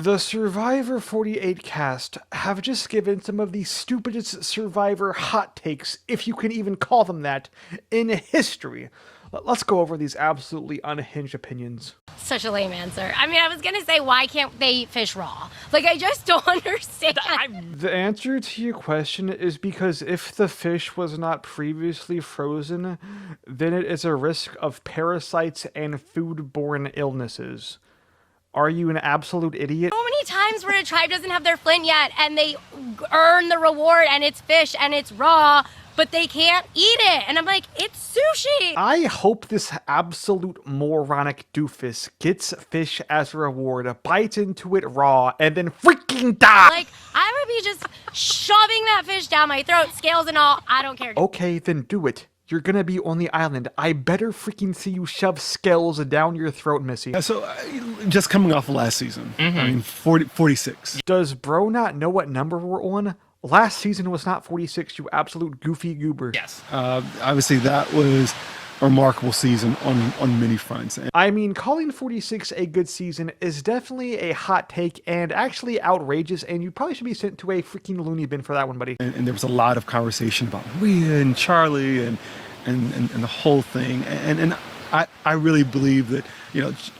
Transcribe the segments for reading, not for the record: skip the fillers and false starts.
The Survivor 48 cast have just given some of the stupidest Survivor hot takes, if you can even call them that, in history. Let's go over these absolutely unhinged opinions. Such a lame answer. I mean, I was gonna say, why can't they eat fish raw? Like, I just don't understand. The answer to your question is because if the fish was not previously frozen, then it is a risk of parasites and foodborne illnesses. Are you an absolute idiot? So many times where a tribe doesn't have their flint yet and they earn the reward and it's fish and it's raw, but they can't eat it. And I'm like, it's sushi. I hope this absolute moronic doofus gets fish as a reward, bites into it raw, and then freaking dies. Like, I would be just shoving that fish down my throat, scales and all. I don't care. Okay, then do it. You're gonna be on the island. I better freaking see you shove scales down your throat, Missy. So, just coming off of last season, I mean, 46. Does bro not know what number we're on? Last season was not 46, you absolute goofy goober. Yes. Obviously, that was a remarkable season on many fronts. I mean, calling 46 a good season is definitely a hot take and actually outrageous, and you probably should be sent to a freaking loony bin for that one, buddy. And there was a lot of conversation about Rhea and Charlie and the whole thing. And I really believe that,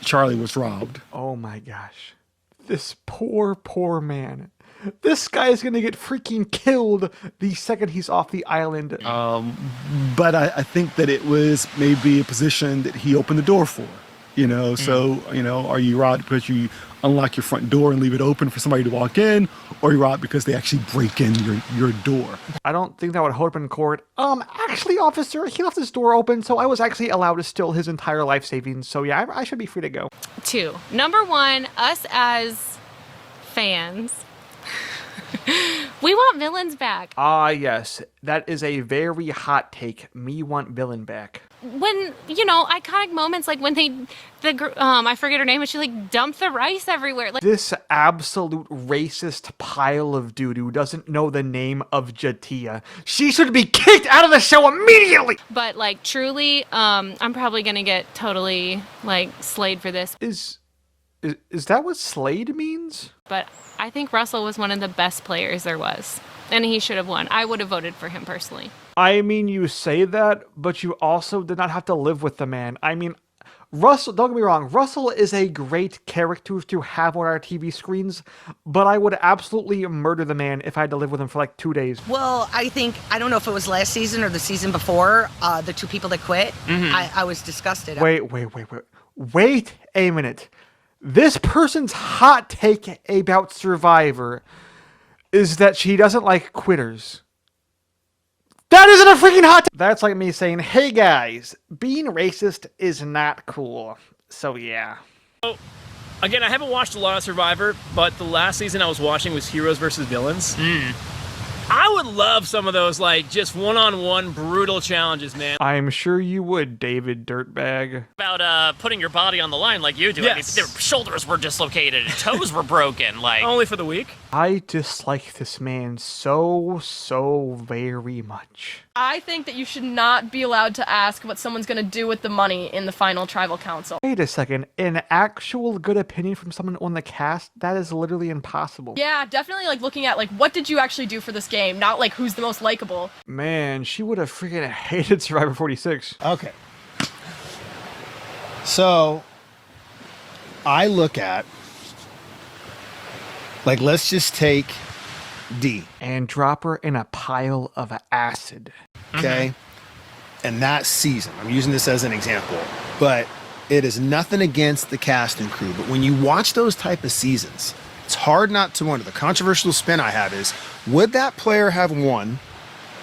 Charlie was robbed. Oh my gosh. This poor man. This guy is gonna get freaking killed the second he's off the island. But I think that it was maybe a position that he opened the door for. So, are you robbed because you unlock your front door and leave it open for somebody to walk in, or you robbed because they actually break in your door? I don't think that would hold up in court. Actually, officer, he left his door open, so I was actually allowed to steal his entire life savings. So yeah, I should be free to go. 2. Number 1, us as fans, we want villains back. Ah, yes. That is a very hot take. Me want villain back. When, iconic moments like when I forget her name, but she dumped the rice everywhere. This absolute racist pile of doo-doo doesn't know the name of Jatia. She should be kicked out of the show immediately! But truly, I'm probably gonna get totally slayed for this. Is that what slayed means? But I think Russell was one of the best players there was. And he should have won. I would have voted for him personally. I mean, you say that, but you also did not have to live with the man. I mean, Russell, don't get me wrong, Russell is a great character to have on our TV screens, but I would absolutely murder the man if I had to live with him for 2 days. Well, I don't know if it was last season or the season before, the 2 people that quit, I was disgusted. Wait a minute. This person's hot take about Survivor is that she doesn't like quitters. That isn't a freaking hot take! That's like me saying, hey guys, being racist is not cool. So yeah. So, again, I haven't watched a lot of Survivor, but the last season I was watching was Heroes versus Villains. I would love some of those, just one-on-one brutal challenges, man. I'm sure you would, David Dirtbag. About putting your body on the line like you do. Yes. I mean, their shoulders were dislocated and toes were broken. Only for the week? I dislike this man so very much. I think that you should not be allowed to ask what someone's going to do with the money in the final tribal council. Wait a second, an actual good opinion from someone on the cast? That is literally impossible. Yeah, definitely looking at what did you actually do for this game, not who's the most likable. Man, she would have freaking hated Survivor 46. Okay. So, I look at, let's just take D. And drop her in a pile of acid. Okay? And that season, I'm using this as an example, but it is nothing against the cast and crew. But when you watch those type of seasons, it's hard not to wonder. The controversial spin I have is, would that player have won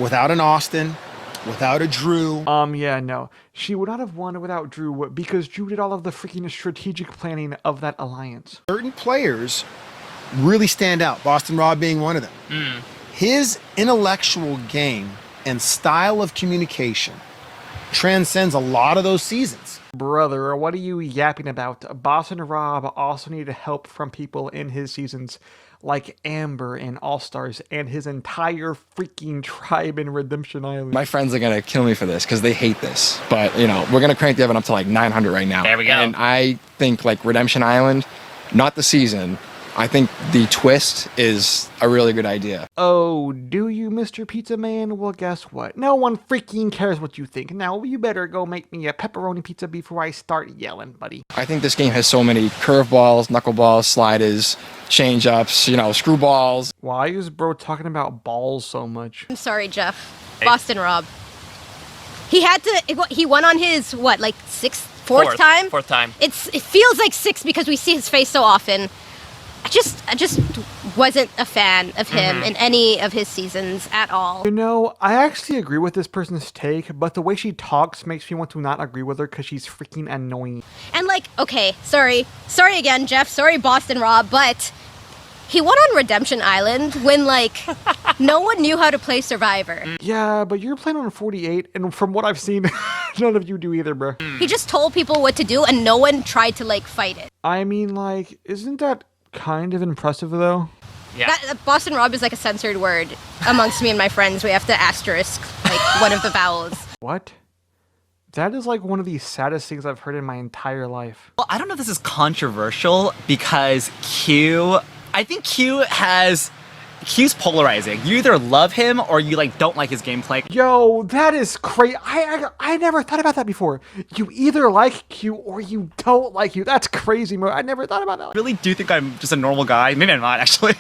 without an Austin, without a Drew? Yeah, no. She would not have won without Drew because Drew did all of the freaking strategic planning of that alliance. Certain players really stand out, Boston Rob being one of them. His intellectual game and style of communication transcends a lot of those seasons. Brother, what are you yapping about? Boston Rob also needed help from people in his seasons like Amber in All-Stars and his entire freaking tribe in Redemption Island. My friends are going to kill me for this because they hate this. But, we're going to crank the oven up to 900 right now. There we go. And I think Redemption Island, not the season, I think the twist is a really good idea. Oh, do you, Mr. Pizza Man? Well, guess what? No one freaking cares what you think. Now, you better go make me a pepperoni pizza before I start yelling, buddy. I think this game has so many curveballs, knuckleballs, sliders, change-ups, screwballs. Why is bro talking about balls so much? I'm sorry, Jeff. Boston Rob. He won on his, fourth time? Fourth time. It feels like 6 because we see his face so often. I just wasn't a fan of him in any of his seasons at all. I actually agree with this person's take, but the way she talks makes me want to not agree with her because she's freaking annoying. And okay, sorry again, Jeff, sorry Boston Rob, but he won on Redemption Island when no one knew how to play Survivor. Yeah, but you're playing on 48, and from what I've seen, none of you do either, bro. He just told people what to do and no one tried to fight it. I mean, isn't that kind of impressive though? Yeah. Boston Rob is a censored word amongst me and my friends. We have to asterisk one of the vowels. What? That is one of the saddest things I've heard in my entire life. Well, I don't know if this is controversial because I think Q's polarizing. You either love him or you don't like his gameplay. Yo, that is crazy. I never thought about that before. You either like Q or you don't like Q. That's crazy, bro. I never thought about that. I really do think I'm just a normal guy. Maybe I'm not actually,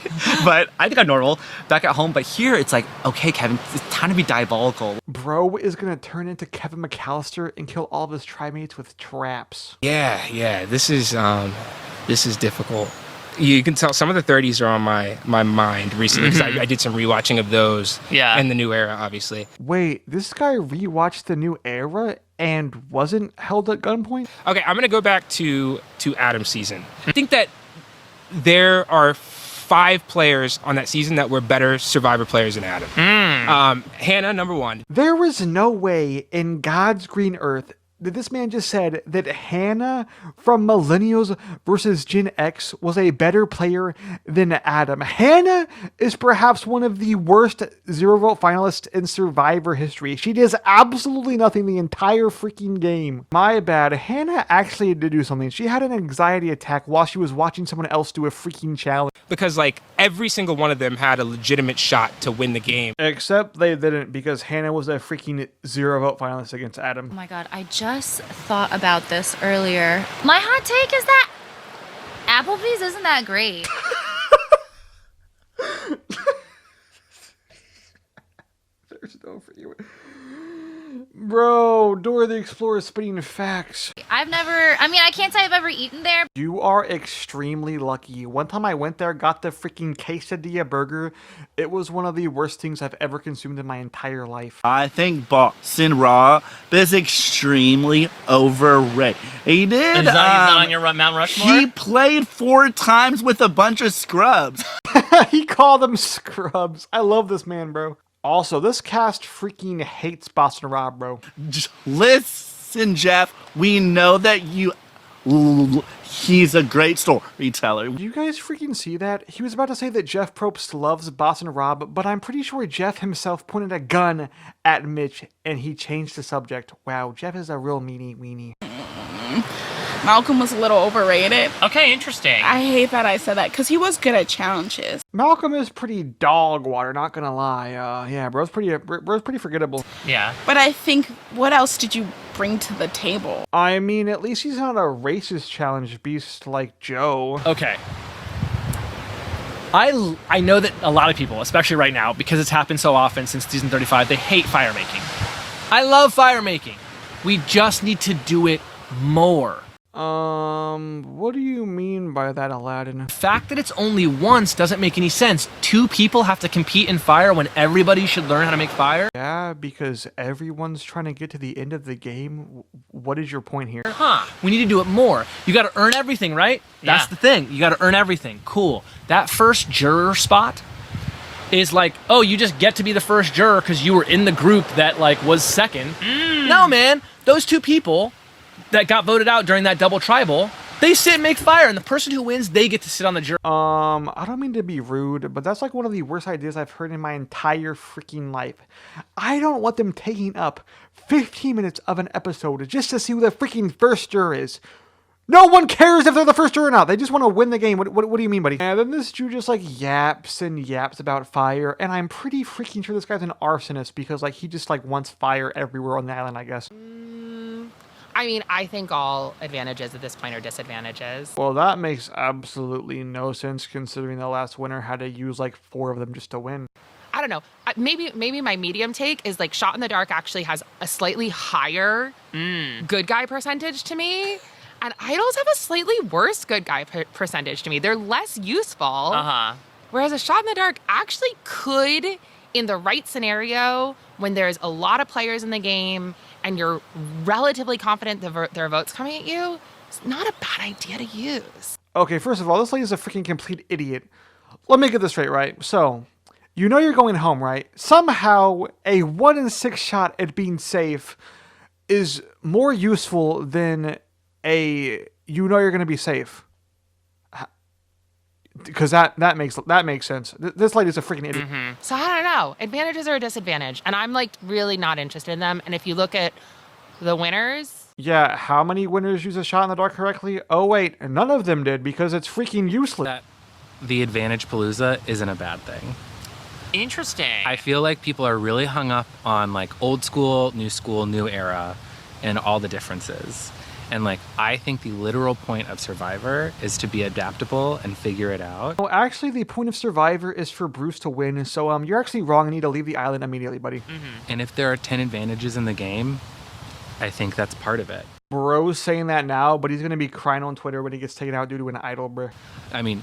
but I think I'm normal back at home. But here it's okay, Kevin, it's time to be diabolical. Bro is gonna turn into Kevin McAllister and kill all of his trimates with traps. Yeah. This is difficult. You can tell some of the 30s are on my mind recently because I did some rewatching of those. Yeah. And the new era, obviously. Wait, this guy rewatched the new era and wasn't held at gunpoint? Okay, I'm going to go back to Adam's season. I think that there are 5 players on that season that were better Survivor players than Adam. Hannah, number 1. There was no way in God's green earth that this man just said that Hannah from Millennials versus Gen X was a better player than Adam. Hannah is perhaps one of the worst zero-vote finalists in Survivor history. She does absolutely nothing the entire freaking game. My bad. Hannah actually did do something. She had an anxiety attack while she was watching someone else do a freaking challenge. Because every single one of them had a legitimate shot to win the game. Except they didn't because Hannah was a freaking zero-vote finalist against Adam. Oh my god, I just thought about this earlier. My hot take is that Applebee's isn't that great. There's no for you. Bro, Dora the Explorer is spitting facts. I can't say I've ever eaten there. You are extremely lucky. One time I went there, got the freaking quesadilla burger. It was one of the worst things I've ever consumed in my entire life. I think Boston Rob is extremely overrated. He did. He's not on your Mount Rushmore? He played 4 times with a bunch of scrubs. He called them scrubs. I love this man, bro. Also, this cast freaking hates Boston Rob, bro. Listen, Jeff, we know that he's a great storyteller. Do you guys freaking see that? He was about to say that Jeff Probst loves Boston Rob, but I'm pretty sure Jeff himself pointed a gun at Mitch and he changed the subject. Wow, Jeff is a real meanie weenie. Malcolm was a little overrated. Okay, interesting. I hate that I said that because he was good at challenges. Malcolm is pretty dog water, not gonna lie. Yeah, bro's pretty forgettable. Yeah. But I think, what else did you bring to the table? I mean, at least he's not a racist challenge beast like Joe. Okay. I know that a lot of people, especially right now, because it's happened so often since season 35, they hate fire making. I love fire making. We just need to do it more. What do you mean by that, Aladdin? The fact that it's only once doesn't make any sense. 2 people have to compete in fire when everybody should learn how to make fire? Yeah, because everyone's trying to get to the end of the game. What is your point here? We need to do it more. You gotta earn everything, right? That's the thing. You gotta earn everything. Cool. That first juror spot is you just get to be the first juror because you were in the group that was second. No, man. Those 2 people that got voted out during that double tribal, they sit and make fire, and the person who wins, they get to sit on the jury. I don't mean to be rude, but that's one of the worst ideas I've heard in my entire freaking life. I don't want them taking up 15 minutes of an episode just to see who the freaking first juror is. No one cares if they're the first juror or not. They just want to win the game. What do you mean, buddy? And then this Jew just like yaps and yaps about fire, and I'm pretty freaking sure this guy's an arsonist because like he just like wants fire everywhere on the island, I guess. I mean, I think all advantages at this point are disadvantages. Well, that makes absolutely no sense considering the last winner had to use like 4 of them just to win. I don't know. Maybe my medium take is like Shot in the Dark actually has a slightly higher good guy percentage to me. And idols have a slightly worse good guy percentage to me. They're less useful. Whereas a Shot in the Dark actually could, in the right scenario, when there's a lot of players in the game and you're relatively confident there are votes coming at you, it's not a bad idea to use. Okay, first of all, this lady's a freaking complete idiot. Let me get this straight, right? So, you know you're going home, right? Somehow, a 1 in 6 shot at being safe is more useful than a you know you're going to be safe. Because that makes sense. This lady's a freaking idiot. So I don't know. Advantages are a disadvantage. And I'm like really not interested in them. And if you look at the winners. Yeah, how many winners use a Shot in the Dark correctly? Oh wait, none of them did because it's freaking useless. The advantage palooza isn't a bad thing. Interesting. I feel like people are really hung up on like old school, new era, and all the differences. And like, I think the literal point of Survivor is to be adaptable and figure it out. Oh, actually, the point of Survivor is for Bruce to win. So you're actually wrong and need to leave the island immediately, buddy. And if there are 10 advantages in the game, I think that's part of it. Bro's saying that now, but he's going to be crying on Twitter when he gets taken out due to an idol, bro. I mean,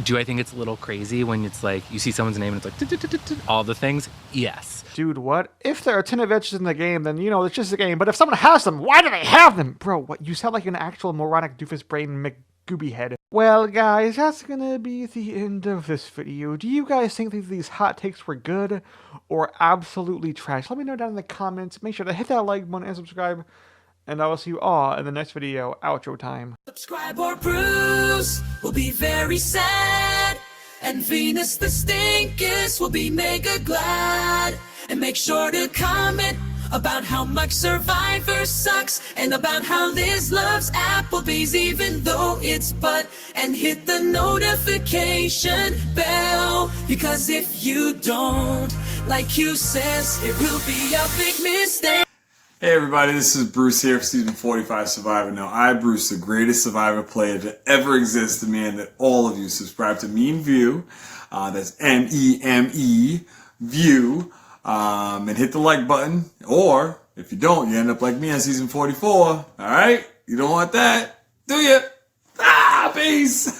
do I think it's a little crazy when it's like, you see someone's name and it's like, all the things? Yes. Dude, what? If there are 10 adventures in the game, then, you know, it's just a game. But if someone has them, why do they have them? Bro, what? You sound like an actual moronic doofus brain McGooby head. Well, guys, that's gonna be the end of this video. Do you guys think that these hot takes were good or absolutely trash? Let me know down in the comments. Make sure to hit that like button and subscribe. And I will see you all in the next video. Outro time. Subscribe or Bruce will be very sad. And Venus the Stinkest will be mega glad. And make sure to comment about how much Survivor sucks. And about how Liz loves Applebee's even though it's butt. And hit the notification bell. Because if you don't, like Q says, it will be a big mistake. Hey everybody, this is Bruce here for season 45 Survivor. Now I, Bruce, the greatest Survivor player to ever exist, demand that all of you subscribe to Meme View, that's M-E-M-E, View, and hit the like button, or if you don't, you end up like me on season 44, alright? You don't want that, do you? Peace!